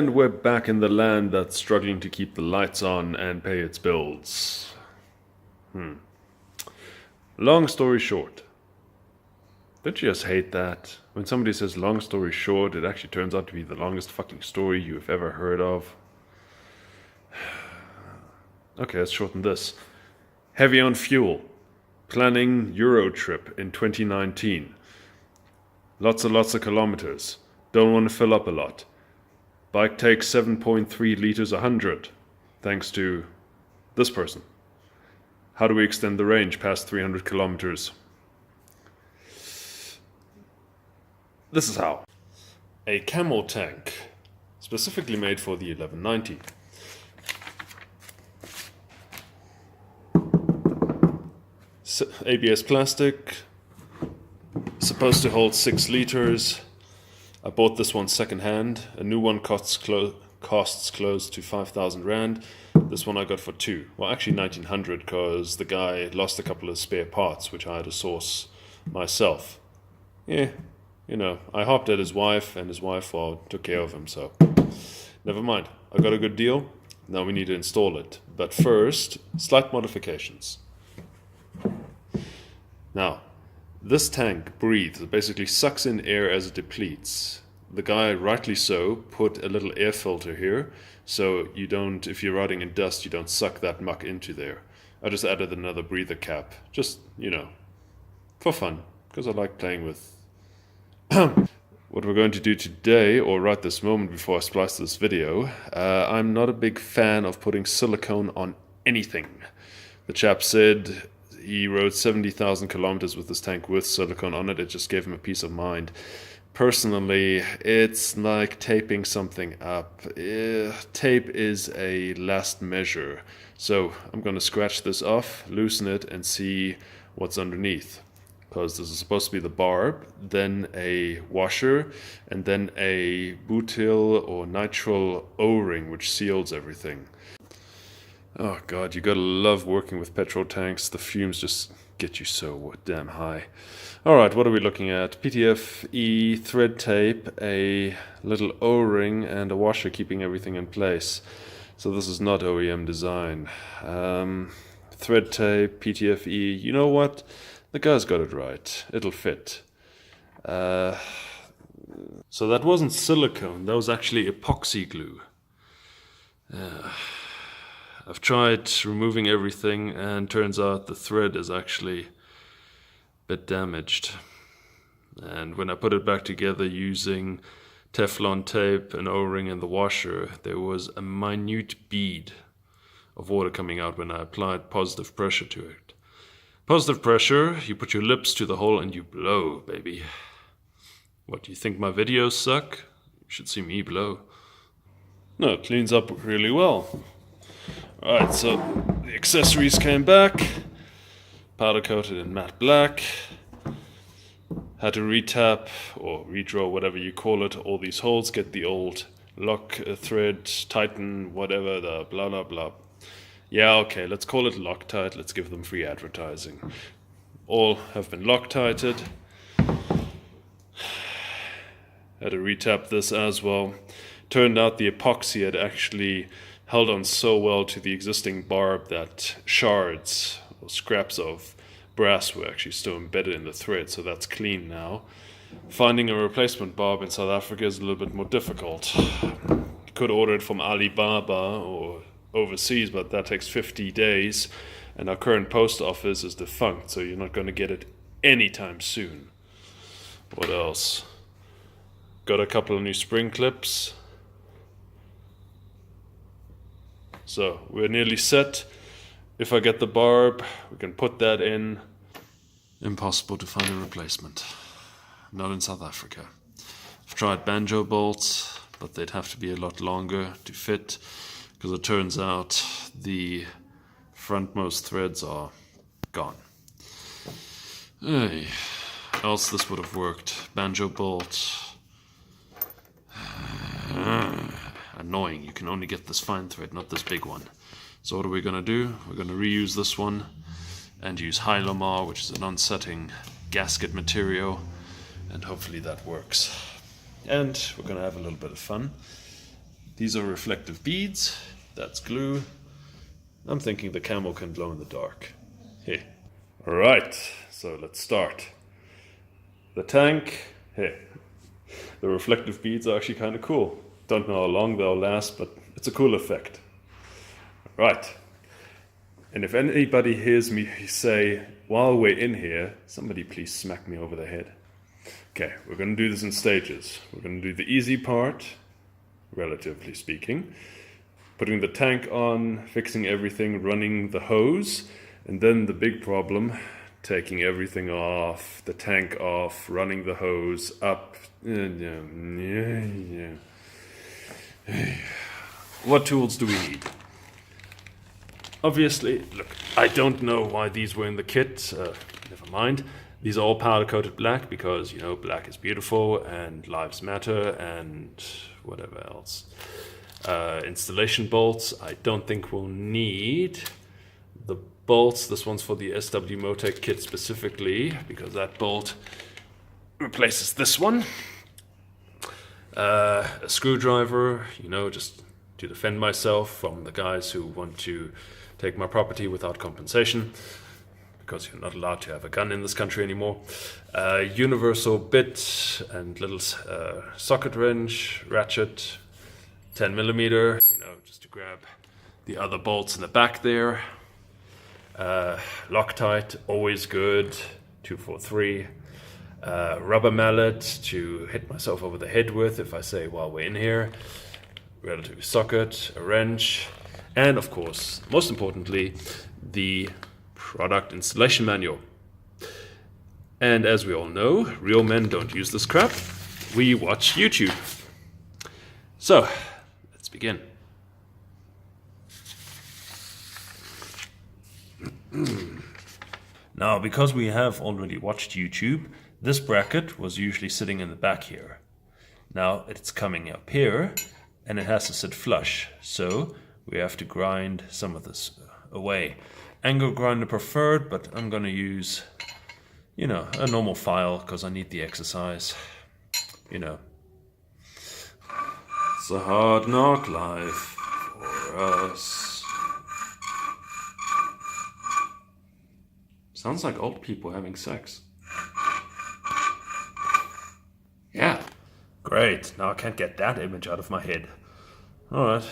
And we're back in the land that's struggling to keep the lights on and pay its bills. Long story short. Don't you just hate that? When somebody says long story short, it actually turns out to be the longest fucking story you've ever heard of. Okay, let's shorten this. Heavy on fuel. Planning Euro trip in 2019. Lots and lots of kilometers. Don't want to fill up a lot. Bike takes 7.3 liters 100, thanks to this person. How do we extend the range past 300 kilometers? This is how. A Camel tank, specifically made for the 1190. ABS plastic, supposed to hold 6 liters. I bought this one secondhand. A new one costs close to 5,000 Rand. This one I got for 2. Well, actually 1,900 because the guy lost a couple of spare parts which I had to source myself. Yeah, you know, I hopped at his wife and his wife, well, took care of him, so never mind. I got a good deal. Now we need to install it. But first, slight modifications. Now, this tank breathes. It basically sucks in air as it depletes. The guy, rightly so, put a little air filter here, so you don't, if you're riding in dust, you don't suck that muck into there. I just added another breather cap, just, you know, for fun, because I like playing with. What we're going to do today, or right this moment before I splice this video, I'm not a big fan of putting silicone on anything. The chap said he rode 70,000 kilometers with this tank with silicone on it. It just gave him a peace of mind. Personally, it's like taping something up. Tape is a last measure. So I'm going to scratch this off, loosen it, and see what's underneath. Because this is supposed to be the barb, then a washer, and then a butyl or nitrile O-ring, which seals everything. Oh god, you gotta love working with petrol tanks. The fumes just get you so damn high. Alright, what are we looking at? PTFE thread tape, a little O-ring, and a washer keeping everything in place. So this is not OEM design. Thread tape, PTFE, you know what? The guy's got it right. It'll fit. So that wasn't silicone, that was actually epoxy glue. I've tried removing everything and turns out the thread is actually a bit damaged. And when I put it back together using Teflon tape, an O-ring and the washer, there was a minute bead of water coming out when I applied positive pressure to it. Positive pressure, you put your lips to the hole and you blow, baby. What, do you think my videos suck? You should see me blow. No, it cleans up really well. Alright, so the accessories came back, powder coated in matte black. Had to retap or redraw, whatever you call it, all these holes, get the old lock thread, tighten, whatever, the blah blah blah. Yeah, okay, let's call it Loctite, let's give them free advertising. All have been Loctited. Had to retap this as well. Turned out the epoxy had actually held on so well to the existing barb that shards or scraps of brass were actually still embedded in the thread, so that's clean now. Finding a replacement barb in South Africa is a little bit more difficult. You could order it from Alibaba or overseas, but that takes 50 days, and our current post office is defunct, so you're not going to get it anytime soon. What else? Got a couple of new spring clips. So we're nearly set. If I get the barb, we can put that in. Impossible to find a replacement. Not in South Africa. I've tried banjo bolts, but they'd have to be a lot longer to fit, because it turns out the frontmost threads are gone. Hey, else this would have worked. Banjo bolt. Annoying, you can only get this fine thread, not this big one. So what are we going to do? We're going to reuse this one and use Hylamar, which is a non-setting gasket material, and hopefully that works. And we're going to have a little bit of fun. These are reflective beads. That's glue. I'm thinking the Camel can glow in the dark. Hey. Alright, so let's start. The tank. Hey. The reflective beads are actually kind of cool. Don't know how long they'll last, but it's a cool effect. Right. And if anybody hears me say, while we're in here, somebody please smack me over the head. Okay, we're going to do this in stages. We're going to do the easy part, relatively speaking. Putting the tank on, fixing everything, running the hose, and then the big problem, taking everything off, the tank off, running the hose up. What tools do we need? Obviously, look, I don't know why these were in the kit, never mind. These are all powder coated black because, you know, black is beautiful and lives matter and whatever else. Installation bolts, I don't think we'll need. The bolts, this one's for the SW Motec kit specifically because that bolt replaces this one. A screwdriver, you know, just to defend myself from the guys who want to take my property without compensation, because you're not allowed to have a gun in this country anymore. Universal bit and little socket wrench, ratchet, 10mm, you know, just to grab the other bolts in the back there. Loctite, always good, 243. Rubber mallet to hit myself over the head with if I say while we're in here. Relative socket, a wrench, and of course, most importantly, the product installation manual. And as we all know, real men don't use this crap. We watch YouTube. So, let's begin. Now, because we have already watched YouTube, this bracket was usually sitting in the back here. Now it's coming up here, and it has to sit flush, so we have to grind some of this away. Angle grinder preferred, but I'm gonna use, you know, a normal file because I need the exercise. You know, it's a hard knock life for us. Sounds like old people having sex. Yeah. Great, now I can't get that image out of my head. Alright,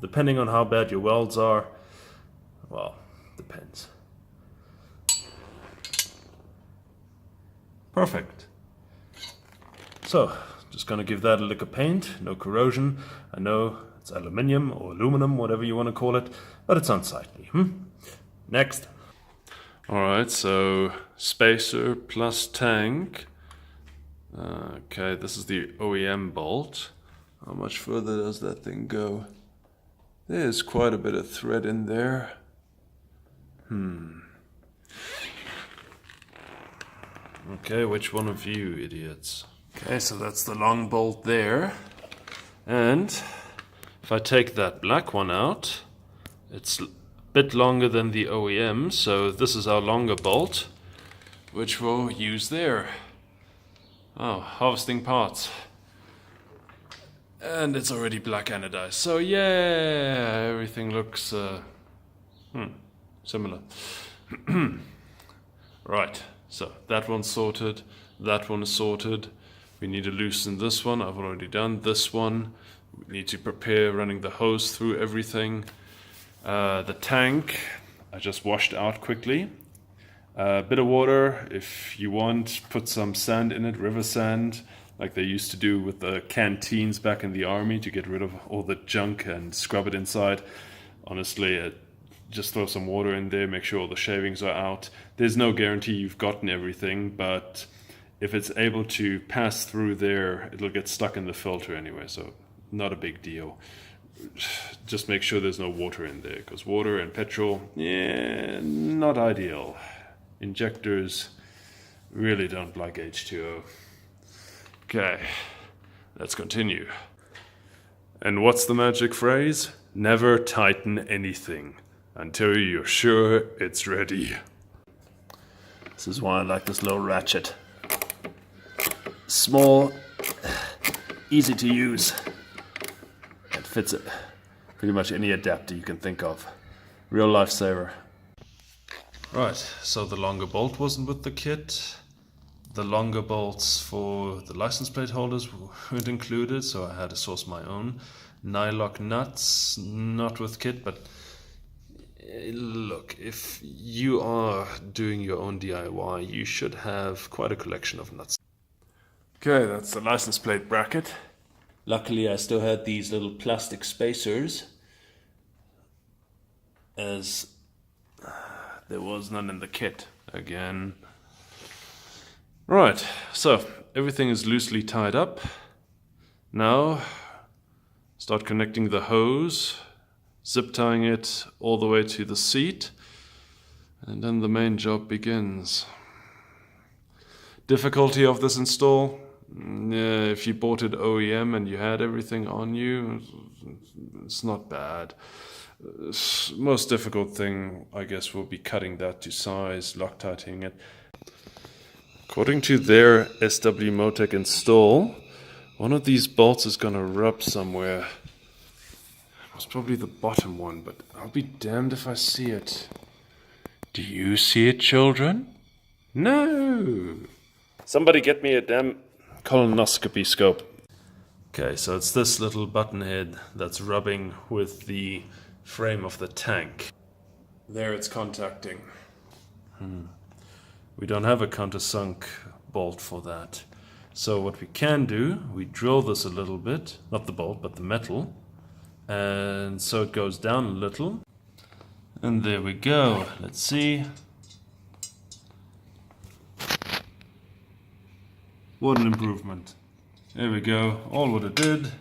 depending on how bad your welds are, well, depends. Perfect. So, just gonna give that a lick of paint, no corrosion. I know it's aluminium or aluminum, whatever you want to call it, but it's unsightly. Next. Alright, so spacer plus tank. Okay, this is the OEM bolt. How much further does that thing go? There's quite a bit of thread in there. Okay, which one of you idiots? Okay, so that's the long bolt there. And if I take that black one out, it's a bit longer than the OEM, so this is our longer bolt, which we'll use there. Oh, harvesting parts. And it's already black anodized. So yeah, everything looks similar. Right, so that one's sorted, that one is sorted. We need to loosen this one, I've already done this one. We need to prepare running the hose through everything. The tank, I just washed out quickly. A bit of water, if you want, put some sand in it, river sand, like they used to do with the canteens back in the army to get rid of all the junk and scrub it inside. Honestly, just throw some water in there, make sure all the shavings are out. There's no guarantee you've gotten everything, but if it's able to pass through there, it'll get stuck in the filter anyway, so not a big deal. Just make sure there's no water in there, because water and petrol, yeah, not ideal. Injectors really don't like H2O. Okay, let's continue. And what's the magic phrase? Never tighten anything until you're sure it's ready. This is why I like this little ratchet. Small, easy to use. It Fits it. Pretty much any adapter you can think of. Real lifesaver. Right, so the longer bolt wasn't with the kit. The longer bolts for the license plate holders weren't included, so I had to source my own. Nylock nuts, not with kit, but look, if you are doing your own DIY, you should have quite a collection of nuts. Okay, that's the license plate bracket. Luckily I still had these little plastic spacers, as there was none in the kit again. Right, so everything is loosely tied up. Now start connecting the hose, zip tying it all the way to the seat, and then the main job begins. Difficulty of this install? Yeah, if you bought it OEM and you had everything on you, it's not bad. Most difficult thing, I guess, will be cutting that to size, Loctiting it. According to their SW Motec install, one of these bolts is gonna rub somewhere. It's probably the bottom one, but I'll be damned if I see it. Do you see it, children? No! Somebody get me a damn colonoscopy scope. Okay, so it's this little button head that's rubbing with the frame of the tank. There it's contacting. We don't have a countersunk bolt for that. So what we can do, we drill this a little bit, not the bolt, but the metal. And so it goes down a little. And there we go. Let's see. What an improvement. There we go, all what it did.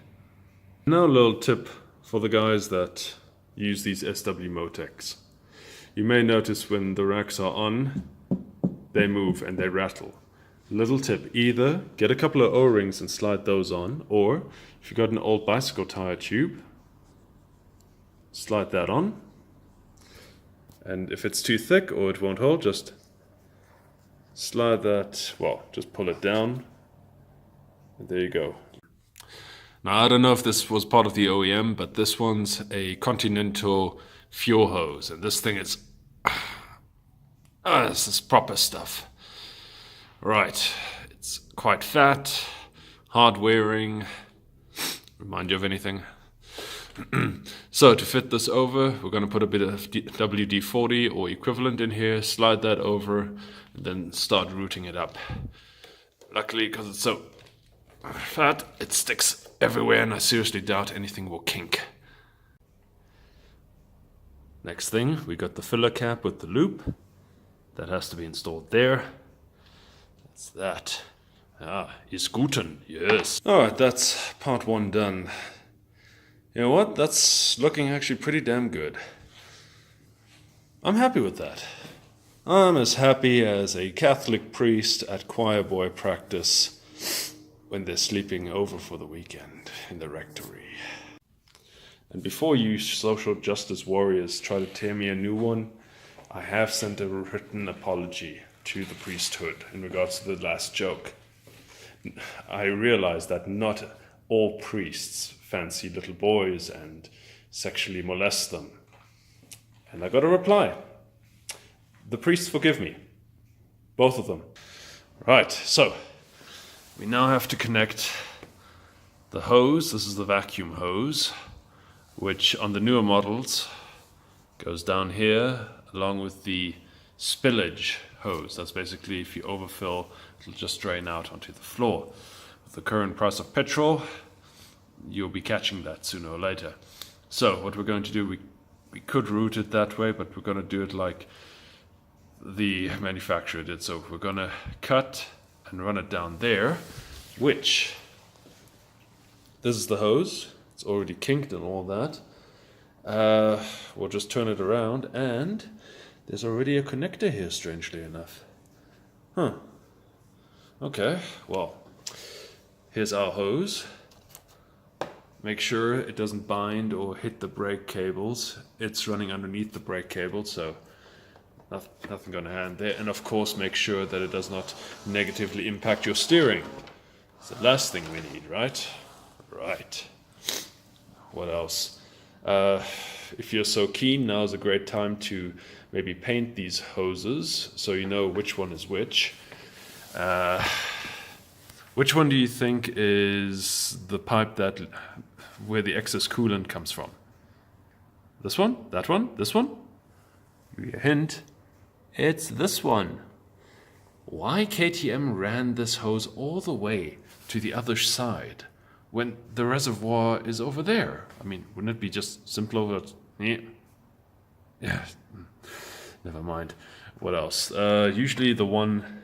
Now a little tip for the guys that use these SW Motecs. You may notice when the racks are on, they move and they rattle. Little tip, either get a couple of O-rings and slide those on, or if you've got an old bicycle tire tube, slide that on. And if it's too thick or it won't hold, just slide that, well, just pull it down. And there you go. Now, I don't know if this was part of the OEM, but this one's a Continental fuel hose. And this thing is... this is proper stuff. Right. It's quite fat, hard wearing. Remind you of anything? So to fit this over, we're going to put a bit of WD-40 or equivalent in here, slide that over, and then start routing it up. Luckily, because it's so fat, it sticks everywhere, and I seriously doubt anything will kink. Next thing, we got the filler cap with the loop. That has to be installed there. That's that. Ah, ist guten, yes. Alright, that's part one done. You know what? That's looking actually pretty damn good. I'm happy with that. I'm as happy as a Catholic priest at choir boy practice when they're sleeping over for the weekend in the rectory. And before you social justice warriors try to tear me a new one, I have sent a written apology to the priesthood in regards to the last joke. I realize that not all priests fancy little boys and sexually molest them. And I got a reply. The priests forgive me. Both of them. Right, so we now have to connect the hose. This is the vacuum hose, which on the newer models goes down here along with the spillage hose. That's basically if you overfill, it'll just drain out onto the floor. With the current price of petrol, you'll be catching that sooner or later. So what we're going to do, we could route it that way, but we're going to do it like the manufacturer did. So we're going to cut and run it down there, which, this is the hose. It's already kinked and all that. We'll just turn it around, and there's already a connector here, strangely enough. Huh. Okay, well, here's our hose. Make sure it doesn't bind or hit the brake cables. It's running underneath the brake cable, so nothing going to happen there. And of course, make sure that it does not negatively impact your steering. It's the last thing we need, right? Right. What else? If you're so keen, now's a great time to maybe paint these hoses so you know which one is which. Which one do you think is the pipe where the excess coolant comes from? This one? That one? This one? Give you a hint. It's this one. Why KTM ran this hose all the way to the other side when the reservoir is over there? I mean, wouldn't it be just simpler? Yeah. Never mind. What else? Usually the one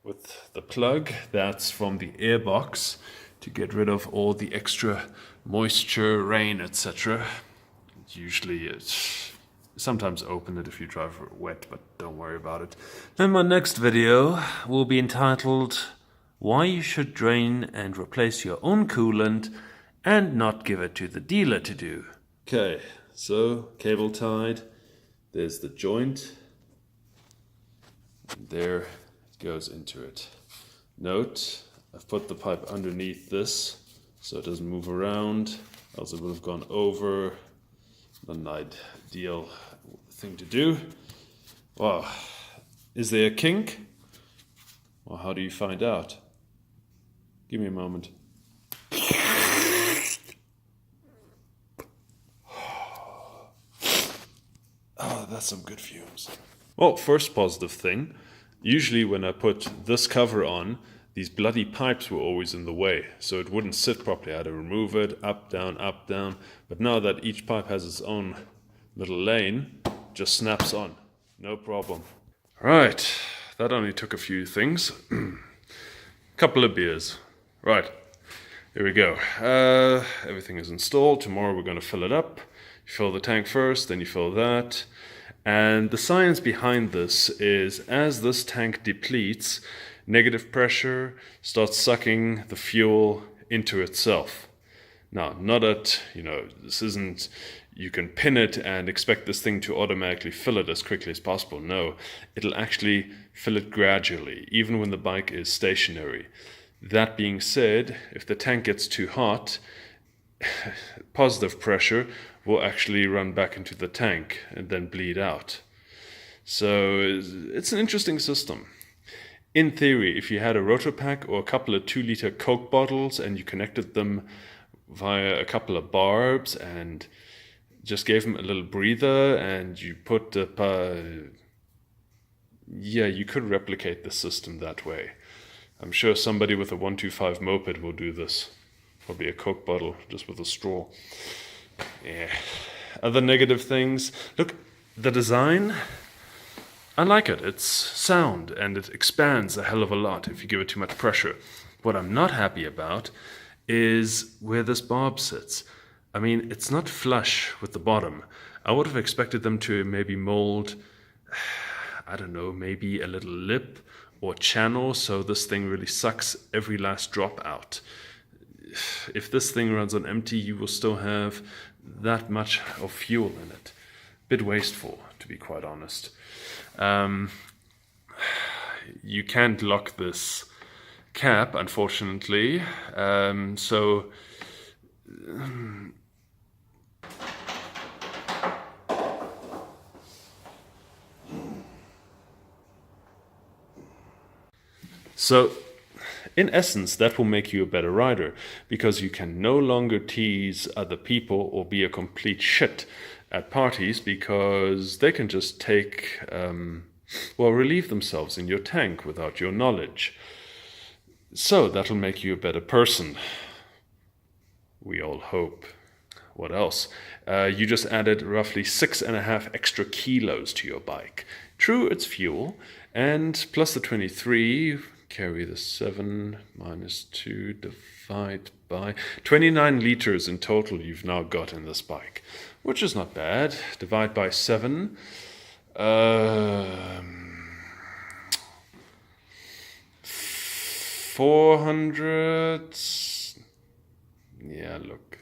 with the plug, that's from the air box to get rid of all the extra moisture, rain, etc. Usually it's sometimes open it if you drive wet, but don't worry about it. Then my next video will be entitled Why You Should Drain and Replace Your Own Coolant and Not Give It to the Dealer to Do. Okay, so cable tied. There's the joint. There it goes into it. Note, I've put the pipe underneath this so it doesn't move around, else it would have gone over. Not an ideal thing to do. Wow. Is there a kink? Well, how do you find out? Give me a moment. Oh, that's some good fumes. Well, first positive thing. Usually when I put this cover on, these bloody pipes were always in the way, so it wouldn't sit properly. I had to remove it, up, down, up, down. But now that each pipe has its own little lane, just snaps on. No problem. Right, that only took a few things. Couple of beers. Right, here we go. Everything is installed. Tomorrow we're going to fill it up. You fill the tank first, then you fill that. And the science behind this is as this tank depletes, negative pressure starts sucking the fuel into itself. Now, not that, this isn't, you can pin it and expect this thing to automatically fill it as quickly as possible. No, it'll actually fill it gradually, even when the bike is stationary. That being said, if the tank gets too hot, positive pressure will actually run back into the tank and then bleed out. So it's an interesting system. In theory, if you had a rotor pack or a couple of 2-liter Coke bottles and you connected them via a couple of barbs and just gave them a little breather and you put you could replicate the system that way. I'm sure somebody with a 125 moped will do this. Probably a Coke bottle just with a straw. Yeah. Other negative things. Look, the design, I like it. It's sound and it expands a hell of a lot if you give it too much pressure. What I'm not happy about is where this barb sits. I mean, it's not flush with the bottom. I would have expected them to maybe mold, I don't know, maybe a little lip or channel so this thing really sucks every last drop out. If this thing runs on empty, you will still have that much of fuel in it. Bit wasteful, to be quite honest. You can't lock this cap, unfortunately. So, in essence, that will make you a better rider because you can no longer tease other people or be a complete shit at parties because they can just relieve themselves in your tank without your knowledge. So that'll make you a better person. We all hope. What else? You just added roughly 6.5 extra kilos to your bike. True, it's fuel, and plus the 23, carry the 7 minus 2, divide by 29 liters in total you've now got in this bike, which is not bad. Divide by 7. 400. Yeah, look.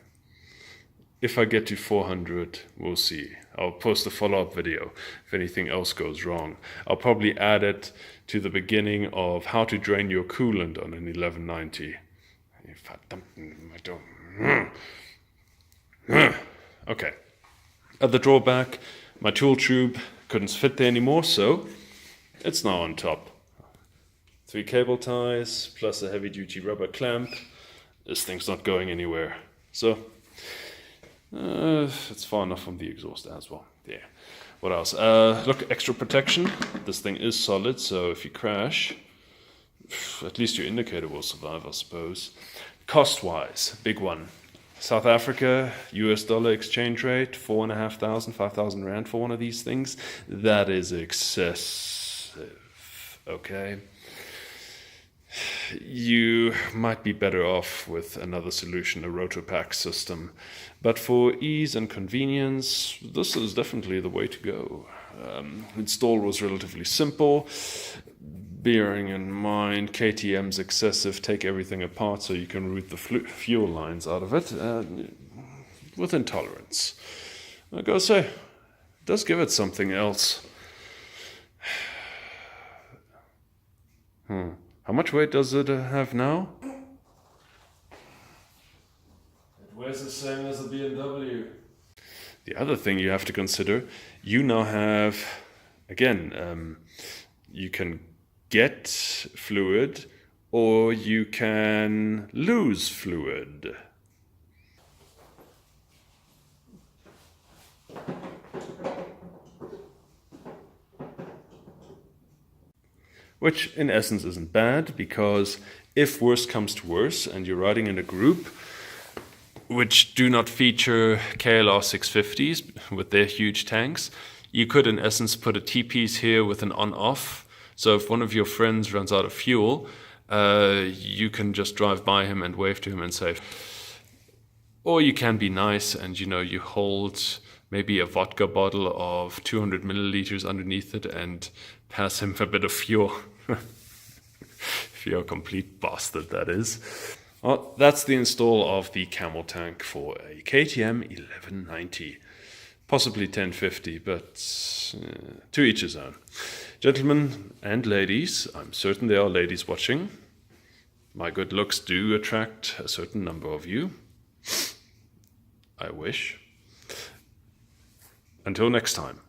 If I get to 400, we'll see. I'll post a follow-up video if anything else goes wrong. I'll probably add it to the beginning of how to drain your coolant on an 1190. Okay. At the drawback, my tool tube couldn't fit there anymore, so it's now on top. 3 cable ties plus a heavy-duty rubber clamp. This thing's not going anywhere. So it's far enough from the exhaust as well. Yeah. What else? Look, extra protection. This thing is solid, so if you crash, at least your indicator will survive, I suppose. Cost-wise, big one. South Africa, US dollar exchange rate, 4,500, 5,000 rand for one of these things. That is excessive, okay? You might be better off with another solution, a rotopack system. But for ease and convenience, this is definitely the way to go. Install was relatively simple. Bearing in mind KTM's excessive take everything apart so you can route the fuel lines out of it with intolerance. I gotta say, it does give it something else. How much weight does it have now? It weighs the same as a BMW. The other thing you have to consider, you now have, again, you can get fluid or you can lose fluid. Which in essence isn't bad, because if worse comes to worse and you're riding in a group which do not feature KLR 650s with their huge tanks, you could in essence put a T-piece here with an on-off. So if one of your friends runs out of fuel, you can just drive by him and wave to him and say, or you can be nice and you hold maybe a vodka bottle of 200 milliliters underneath it and pass him a bit of fuel. If you're a complete bastard, that is. Well, that's the install of the Camel tank for a KTM 1190. Possibly 1050, but to each his own. Gentlemen and ladies, I'm certain there are ladies watching. My good looks do attract a certain number of you. I wish. Until next time.